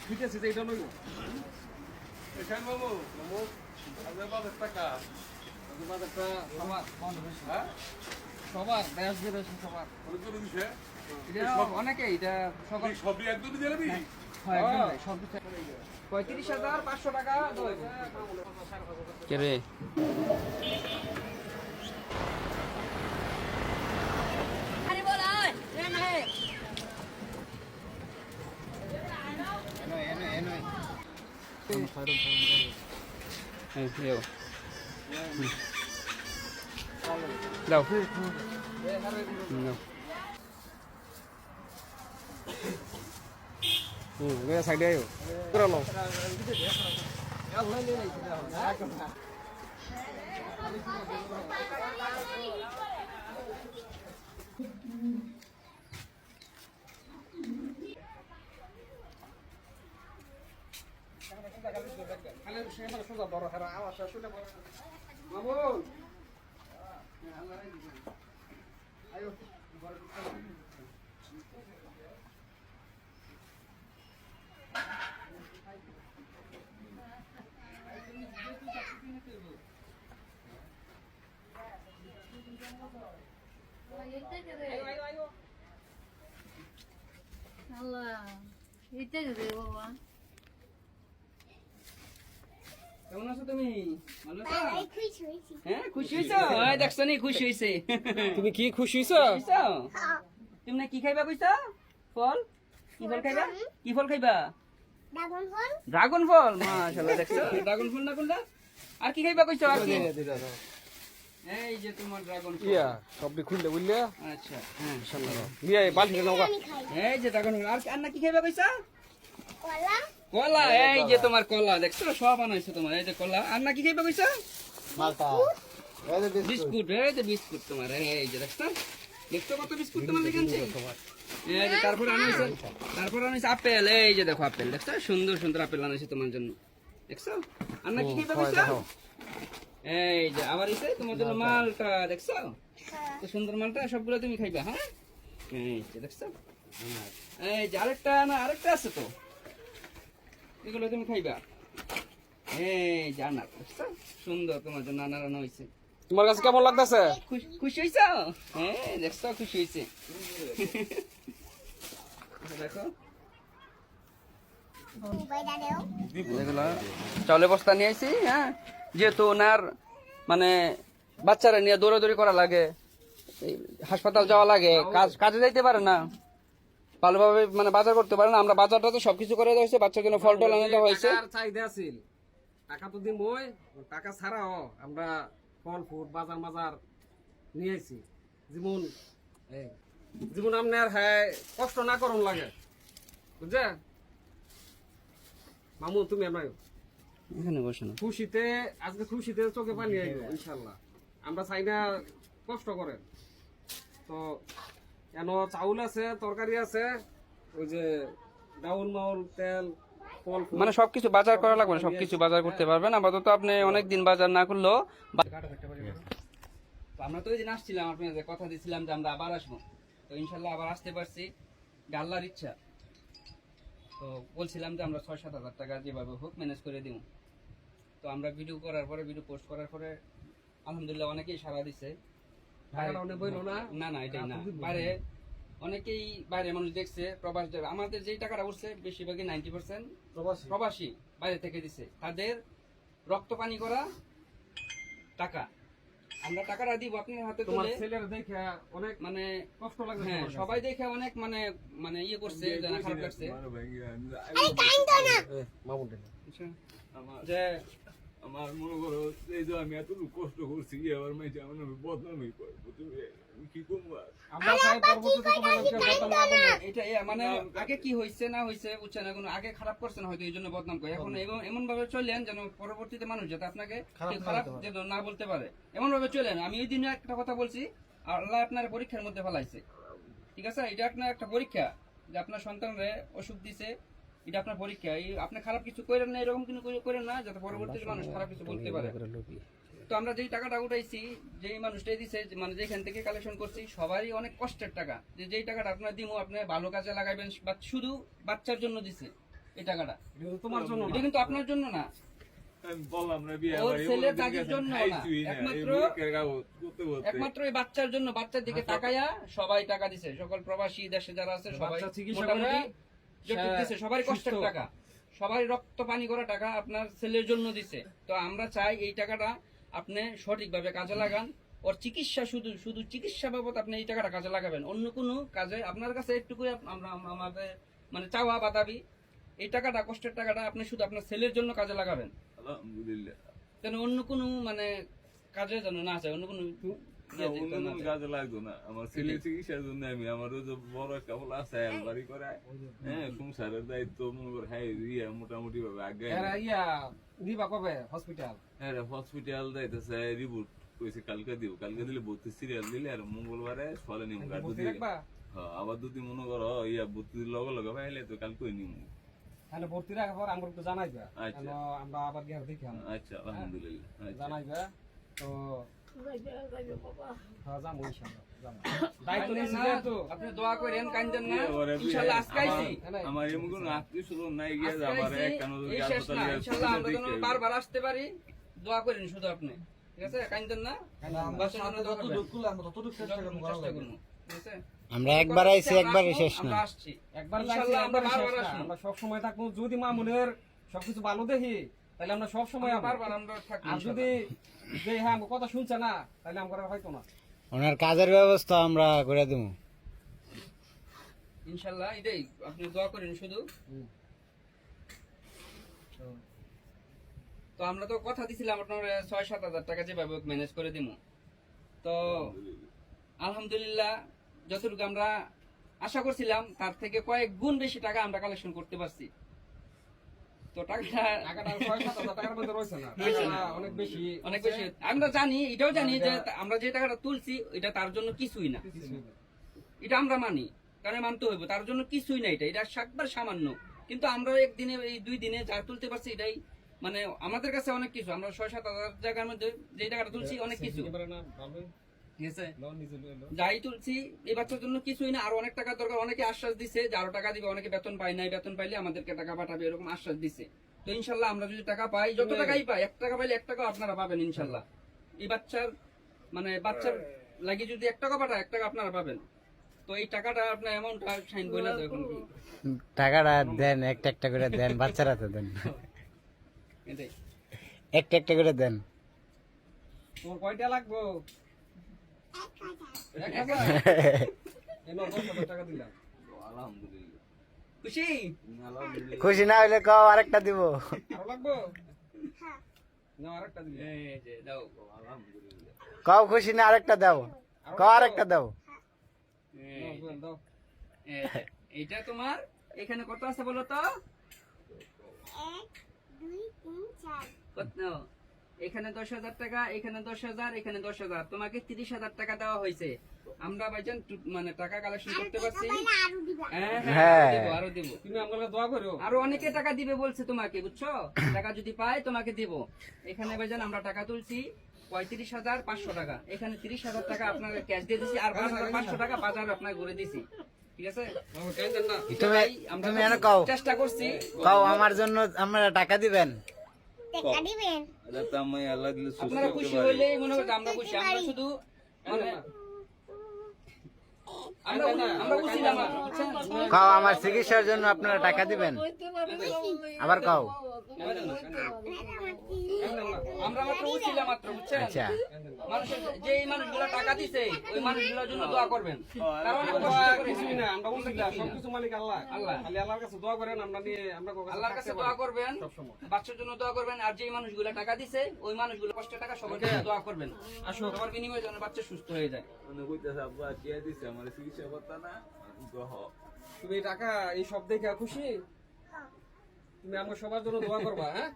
ফিটেছে যে এটা লইব এখান বাবু বাজার টাকা বাজারটা সবার হ্যাঁ সবার ব্যাস বেরোছে সবার অনেকে এটা সকাল সবই একদম দিয়ে যাবি হ্যাঁ একদম সব 35,500 টাকা কে রে আরে বল আয় এ না হে দাও সাইডে আয়ো পুরানো সোজা বড় হারা আওয়াজ শুনে বড় মামুন আয়ো আল্লাহ এটা রে বাবা কেমন আছো তুমি ভালো আছো হ্যাঁ খুশি হইছো ওই দেখছো নি খুশি হইছে তুমি কি খুশি হইছো হইছো তুমি না কি খাইবা কইছো ফল কি ফল খাইবা কি ফল খাইবা ড্রাগন ফল মাশাআল্লাহ দেখছো ড্রাগন ফল না কোনটা আর কি খাইবা কইছো আর কি এই যে তোমার ড্রাগন ফল ইয়া সবই খুললে বুঝলে আচ্ছা হ্যাঁ ইনশাআল্লাহ নিয়ে বালতি নাও এই যে ড্রাগন ফল আর না কি খাইবা কইছো কলা এই যে তোমার কলা দেখছো সব আনাইছে তোমার এই যে কলা আর না কি খাইবা কইছো মালটা বিস্কুট এই যে বিস্কুট তোমার এই যে দেখছো দেখছো কত বিস্কুট তোমার লেখেনছে এই যে তারপর আনাইছে আপেল এই যে দেখো আপেল দেখছো সুন্দর সুন্দর আপেল আনাইছে তোমার জন্য দেখছো আর না কি খাইবা কইছো এই যে আবার এসে তোমার জন্য মালটা দেখছো তো সুন্দর মালটা সবগুলো তুমি খাইবা হ্যাঁ এই যে দেখছো এই যে আরেকটা আছে তো এগুলো তুমি খাইবা এই যে আনার দেখছো সুন্দর তোমার জন্য আনার আনা হয়েছে তোমার কাছে কেমন লাগতেছে খুশি হয়েছ হ্যাঁ দেখছো খুশি হয়েছে দেখো এগুলো চাউলের বস্তা নিয়ে আইছি হ্যাঁ যেহেতু ওনার মানে বাচ্চারা নিয়ে দৌড়াদৌড়ি করা লাগে হাসপাতাল যাওয়া লাগে কাজে যাইতে পারে না ভালোভাবে মানে বাজার করতে পারে না আমরা বাজারটা তো সবকিছু করে দেওয়া হয়েছে বাচ্চার জন্য ফল টল এনে দেওয়া হয়েছে চাহিদা আছিল টাকা তো দিন বই টাকা ছাড়াও আমরা ফল ফুল বাজার মাজার নিয়েছি যেমন যেমন আপনার হ্যাঁ কষ্ট না করুন লাগে বুঝছে মামু তুমি আমার এখানে বসে না খুশিতে আজকে খুশিতে চোখে পানি আইব ইনশাল্লাহ আমরা চাই না কষ্ট করেন তো কেন চাউল আছে তরকারি আছে ওই যে ডাউল মাউল তেল ফল মানে সবকিছু বাজার করা লাগবে না সবকিছু বাজার করতে পারবেন আপাতত আপনি অনেকদিন বাজার না করলেও তো আমরা তো ওই দিন আসছিলাম আপনাদের কথা দিয়েছিলাম যে আমরা আবার আসবো তো ইনশাল্লাহ আবার আসতে পারছি আল্লাহর ইচ্ছা তো বলছিলাম যে আমরা 6-7 হাজার টাকা যেভাবে হোক ম্যানেজ করে দিব তো আমরা ভিডিও করার পরে ভিডিও পোস্ট করার পরে আলহামদুলিল্লাহ অনেকেই সাড়া দিছে না এটাই না বাইরে অনেকেই বাইরে মানুষ দেখছে প্রবাস আমাদের যেই টাকাটা উঠছে বেশিরভাগই 90% প্রবাসী বাইরে থেকে দিছে তাদের রক্ত পানি করা টাকা আমরা টাকাটা দিব আপনার হাতে তুলে ছেলের দেখে অনেক মানে কষ্ট লাগে হ্যাঁ সবাই দেখে অনেক মানে ইয়ে করছে জানা খারাপ লাগছে যে আমার মনে করো এই যে আমি এত কষ্ট করছি এবার মেয়েছে আমার আমি বদনামি করবো তুমি কি করবো আমরা চাই পরবর্তীতে তোমাদেরকে বদনাম না বলে এটা মানে আগে কি হয়েছে না হয়েছে বুঝছেন এখন আগে খারাপ করছেন হয়তো এই জন্য বদনাম করে এখন এমন ভাবে চললেন যেন পরবর্তীতে মানুষ যাতে আপনাকে খারাপ যেন না বলতে পারে এমন ভাবে চলেন আমি ওই দিনে একটা কথা বলছি আল্লাহ আপনার পরীক্ষার মধ্যে ফেলাইছে ঠিক আছে এটা আপনার একটা পরীক্ষা যে আপনার সন্তানরে অসুখ দিছে এটা আপনার পরীক্ষা আপনি খারাপ কিছু করেন না এরকম কিছু করেন না যাতে পরবর্তীতে মানুষ খারাপ কিছু বলতে পারে তো আমরা যেই টাকাটা উঠাইছি যেই মানুষটাই দিছে মানে যেখান থেকে কালেকশন করছি সবারই অনেক কষ্টের টাকা যেই টাকাটা আপনার দিব আপনি ভালো কাজে লাগাইবেন বা শুধু বাচ্চার জন্য দিছে এই টাকাটা। এটা কিন্তু তোমার জন্য এটা না। কিন্তু আপনার জন্য না, আমি বললাম না বিয়ে ওর বাড়ি ছেলের বলে দাদির দিকে জন্য না, খাইছুই না, এই একমাত্র মুখের কাগজ করতে করতে। একমাত্র এই বাচ্চার জন্য। বাচ্চার দিকে তাকায়া সবাই টাকা দিছে, সকল প্রবাসী দেশে যারা আছে সবাই বাচ্চা চিকিৎসা মোটামুটি করে যতটুকু দিছে, সবারই কষ্টের সুস্থ। টাকা, সবাই রক্ত পানি করা টাকা আপনার ছেলের জন্য দিছে। তো আমরা চাই এই টাকাটা আপনি সঠিকভাবে কাজে লাগান। ওর চিকিৎসা, শুধু শুধু চিকিৎসা বাবদ আপনি এই টাকাটা কাজে লাগাবেন, অন্য কোনো কাজে আপনার কাছে একটুকু আমাদের মানে চাওয়া বা দাবি, এই টাকাটা, কষ্টের টাকাটা আপনি শুধু আপনার ছেলের জন্য কাজে লাগাবেন, আলহামদুলিল্লাহ। যেন অন্য কোনো মানে কাজে যেন না যায়, অন্য কোনো না, অন্য কোনো কাজে লাগতো না। আমার ছেলের চিকিৎসার জন্য আমি, আমার ওই যে বড় একটা হল আছে বাড়ি করায়, হ্যাঁ, সংসারের দায়িত্ব মনে করে, হ্যাঁ, মোটামুটি ভাবে আগে এরা ইয়া নিবা কবে হসপিটাল? হ্যাঁ, হসপিটাল যাইতেছে, রিপোর্ট কইছে কালকে দিব, কালকে দিলে 32 সিরিয়াল দিলে আর মঙ্গলবারে সলে নিম কার্ড ভর্তি দিয়ে। রাখবা? হ্যাঁ, আবার যদি মনে করো ভর্তি লগে লগে পাইলে তো কালকে নিম। তাহলে ভর্তি রাখার পর আমরা একটু জানাইবা, আচ্ছা। কেন আমরা আবার গিয়ে দেখি আমরা। আচ্ছা, আলহামদুলিল্লাহ। আচ্ছা। জানাইবা তো বাবা হ্যাঁ যাবো ইনশাআল্লাহ, যাবো। দায়িত্ব নিয়েছি না, যেহেতু আপনি দোয়া করেন, কান্দেন না, ওরে ইনশাআল্লাহ আজকে আইছি। আমার এমন কোনো আত্মীয় স্বজন নাই গিয়ে আজকে আমার আইছি, এক কানো এই শেষ না, ইনশাআল্লাহ আমরা যেন বারবার আসতে পারি, দোয়া করেন শুধু আপনি, ঠিক আছে? কান্দেন না, বাচ্চার জন্য দোয়া করবেন। যতটুকু চেষ্টা করবো, ঠিক আছে? আমরা একবার আইছি, একবারই শেষ না। আমরা আসছি একবার ইনশাআল্লাহ আমরা বারবার শেষ না। আসবো। আমরা সব সময় থাকবো, যদি মামুনের সবকিছু ভালো দেখি তাহলে আমরা সব সময় আমরা বারবার আমরা থাকবো আর যদি যে হ্যাঁ আমার কথা শুনছে না তাহলে আমরা হয়তো না। ওনার কাজের ব্যবস্থা আমরা করে দেব। ইনশাআল্লাহ। এটাই আপনি দোয়া করেন শুধু। তো আমরা তো কথা দিছিলাম আপনার 6-7 হাজার টাকা যেভাবে ম্যানেজ করে দিব। তো আলহামদুলিল্লাহ যতটুকু আমরা আশা করছিলাম তার থেকে কয়েক গুণ বেশি টাকা আমরা কালেকশন করতে পারছি। তো টাকাটা টাকাটা 6-7 হাজার টাকার মধ্যে রয়েছে না, রয়েছে না। টাকা অনেক বেশি অনেক বেশি। আমরা জানি, এটাও জানি যে আমরা যে টাকাটা তুলছি এটা তার জন্য কিছুই না, এটা আমরা মানি, কারণ মানতে হইব, তার জন্য কিছুই না, এটা একবার সামান্য। কিন্তু আমরা একদিনে, এই 2 দিনে যা তুলতে পারছি এটাই মানে আমাদের কাছে অনেক কিছু। আমরা 6-7 হাজার জায়গার মধ্যে যে টাকাটা তুলছি অনেক কিছু, এবারে না ভালোই ঠিক আছে? লোন নিজে লইলো। যাই তুলছি এই বাচ্চার জন্য কিছুই না, আরো অনেক টাকা দরকার। অনেকে আশ্বাস দিছে যে আরো টাকা দিবে, অনেকে বেতন পায় নাই, বেতন পাইলে আমাদেরকে টাকা পাঠাবে, এরকম আশ্বাস দিছে। তো ইনশাল্লাহ আমরা যদি টাকা পাই, যত টাকাই পাই, 1 টাকা পাইলে 1 টাকা আপনারা পাবেন ইনশাল্লাহ। এই বাচ্চার মানে বাচ্চার লাগি যদি 1 টাকা পাঠায় 1 টাকা আপনারা পাবেন। তো এই টাকাটা আপনার অ্যামাউন্টটা সাইন বলে দাও এখন কি টাকাটা দেন, একটা একটা করে দেন, বাচ্চারা তো দেন, এটাই। একটা একটা করে দেন। তোমার কয়টা লাগবো? 1,000? এই নাও 10,000 টাকা দিলাম। আলহামদুলিল্লাহ। খুশি? আলহামদুলিল্লাহ। খুশি না হইলে কও আরেকটা দিব। আরো লাগবো? নাও আরেকটা দিলাম। এই যে দাও। আলহামদুলিল্লাহ। কও খুশি না আরেকটা দাও, কও আরেকটা দাও। এই যে, দাও। এইটা তোমার এখানে কত আছে বলো তো? 1 2 3 4 কত? এখানে 10,000 টাকা, এখানে 10,000, এখানে 10,000, তোমাকে 30,000 টাকা দেওয়া হয়েছে। আমরা ভাইজান মানে টাকা কালেকশন করতে পারছি। আরো দিবা হ্যাঁ হ্যাঁ। হ্যাঁ, আরো দিব, আরো দিব। তুমি আমাকে দোয়া করো। আরো অনেকে টাকা দিবে বলছে তোমাকে, বুঝছো? টাকা যদি পাই তোমাকে দিব। এখানে ভাইজান আমরা টাকা তুলছি 35,500 টাকা, এখানে 30,000 টাকা আপনাকে ক্যাশ দিয়ে দিছি, আর 5,500 টাকা বাজার আপনাকে ঘুরে দিছি, ঠিক আছে? আমাকে টেনশন না। তুমি আমরা তুমি এনে কও, চেষ্টা করছি। কও আমার জন্য আপনারা টাকা দিবেন। টাকা দিবেন এটা তো আমি আল্লাহ দিলে সুস্থ আপনারা করতে খুশি পারি। হইলেই মনে করতে আমরা খুশি। আমরা শুধু মানে আমরা খুশি না মাত্র, বুঝছেন? কও আমার চিকিৎসার জন্য আপনারা টাকা দিবেন। আবার কও। আমরা মাত্র উচিলা মাত্র, বুঝছেন? আচ্ছা, মানুষের যে মানুষগুলো টাকা দিছে ওই মানুষগুলোর জন্য দোয়া করবেন, কারণ অনেক দোয়া কষ্ট করে কিছুই না, আমরা বলছি না, সবকিছু মালিক আল্লাহ। আল্লাহ। খালি আল্লাহর কাছে দোয়া করেন, আমরা নিয়ে আমরা আল্লাহর কাছে দোয়া করবেন, সবসময়। বাচ্চার জন্য দোয়া করবেন, আর যে মানুষগুলো টাকা দিছে ওই মানুষগুলো কষ্টের টাকা সবার জন্য দোয়া করবেন। আসো। সবার বিনিময়ে যেন বাচ্চা সুস্থ হয়ে যায়। মানে কইতাছে আব্বা কে দিছে আমার চিকিৎসা করতে না, তো হ। তুমি এই টাকা এই সব দেখে খুশি? তুমি আমার সবার জন্য দোয়া করবা, হ্যাঁ?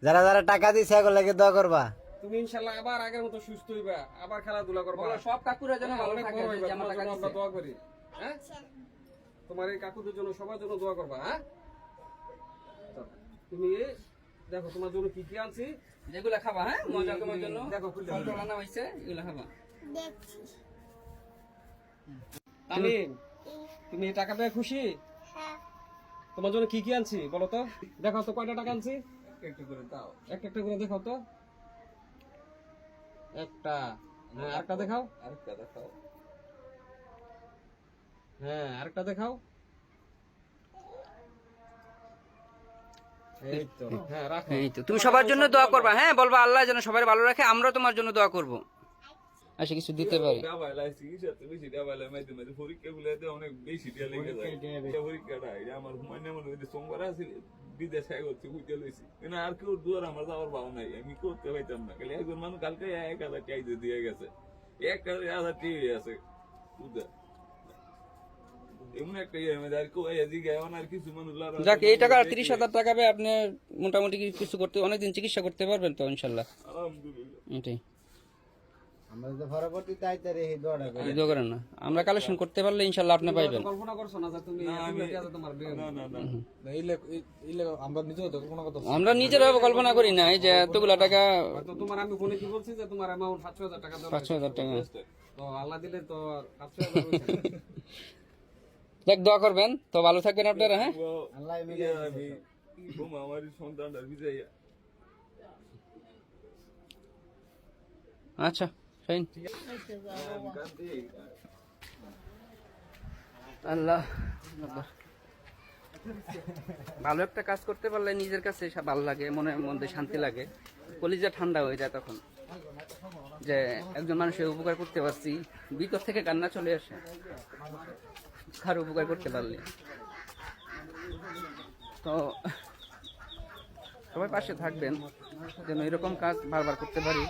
যারা যারা টাকা দিছে এগুলো লাগে দোয়া করবা। তুমি ইনশাআল্লাহ আবার আগের মতো সুস্থ হইবা, আবার খেলাধুলা করবা। বলো সব কাকুরা যেন ভালো অনেক থাকে, বড় হইবা, যে আমার তোমার টাকা জন্য আমরা দিছে। দোয়া করি, হ্যাঁ? তোমার এই কাকুদের জন্য সবার জন্য দোয়া করবা, হ্যাঁ? তুমি দেখো তোমার জন্য কি কি আনছি, যেগুলা খাবা, হ্যাঁ, মজা তোমার জন্য দেখো, খুলে ফল টল আনা হয়েছে, এগুলা খাবা। দেখছি তামিম তুমি এই টাকা পেয়ে খুশি? হ্যাঁ তোমার জন্য কি কি আনছি বলো তো? দেখাও তো কয়টা টাকা আনছি, একটু করে দাও। একটা একটা করে দেখাও তো। একটা, হ্যাঁ আরেকটা দেখাও, আরেকটা দেখাও। হ্যাঁ আরেকটা দেখাও। এই তো, হ্যাঁ রাখো। এই তো তুমি সবার জন্য দোয়া করবা, হ্যাঁ বলবা আল্লাহ যেন সবাই ভালো রাখে, আমরা তোমার জন্য দোয়া করব। আচ্ছা কিছু দিতে পারি? ডাবাই লাইছি, চিকিৎসাতে বেশি ডাবাই লাই মাঝে মাঝে পরীক্ষাগুলোতে অনেক বেশি দিয়া লেগে যায়। এটা পরীক্ষাটা এটা আমার মানে মনে হইতে সোমবার আছে বিদেশ আগে হচ্ছে বুঝতে লইছি, কিন্তু আর কেউ দুয়ার আমার যাওয়ার ভাও নাই, আমি করতে পাইতাম না। খালি একজন মানুষ কালকে 1000 টাকা দিয়ে গেছে, 1000 টাকা আছে বুঝা এমন একটা ইয়ে মধ্যে আর কেউ এদিকে এমন আর কিছু মানুষ লড়া যাক এই টাকা 30,000 টাকা বে আপনি মোটামুটি কিছু করতে, অনেকদিন চিকিৎসা করতে পারবেন তো ইনশাল্লাহ। আলহামদুলিল্লাহ। এটাই আমরা তো পরবর্তীতে আইতে রে এই দোয়াটা করি। দোয়া করেন না, আমরা কালেকশন করতে পারলে ইনশাল্লাহ আপনি পাইবেন। কল্পনা করছো না যে তুমি তোমার বিয়ে না না না আমরা নিজেরা কল্পনা করি না এই যে এতগুলা টাকা, হয়তো তোমার আমি ফোনে কি বলছি যে তোমার অ্যামাউন্ট 7,000 টাকা দেওয়া 5,000 টাকা। তো আল্লাহ দিলে তো 7,000 হয়েছে। দেখ দোয়া করবেন তো, ভালো থাকবেন আপনারা। হ্যাঁ আল্লাহ আমি আমার সন্তানটা বিজাইয়া আচ্ছা ফাইন। আল্লাহ ভালো একটা কাজ করতে পারলে নিজের কাছে ভালো লাগে, মনের মধ্যে শান্তি লাগে, কলিজা ঠান্ডা হয়ে যায় তখন, যে একজন মানুষের উপকার করতে পারছি, ভিতর থেকে কান্না চলে আসে কারো উপকার করতে পারলে। তো সবাই পাশে থাকবেন যেন এরকম কাজ বারবার করতে পারি।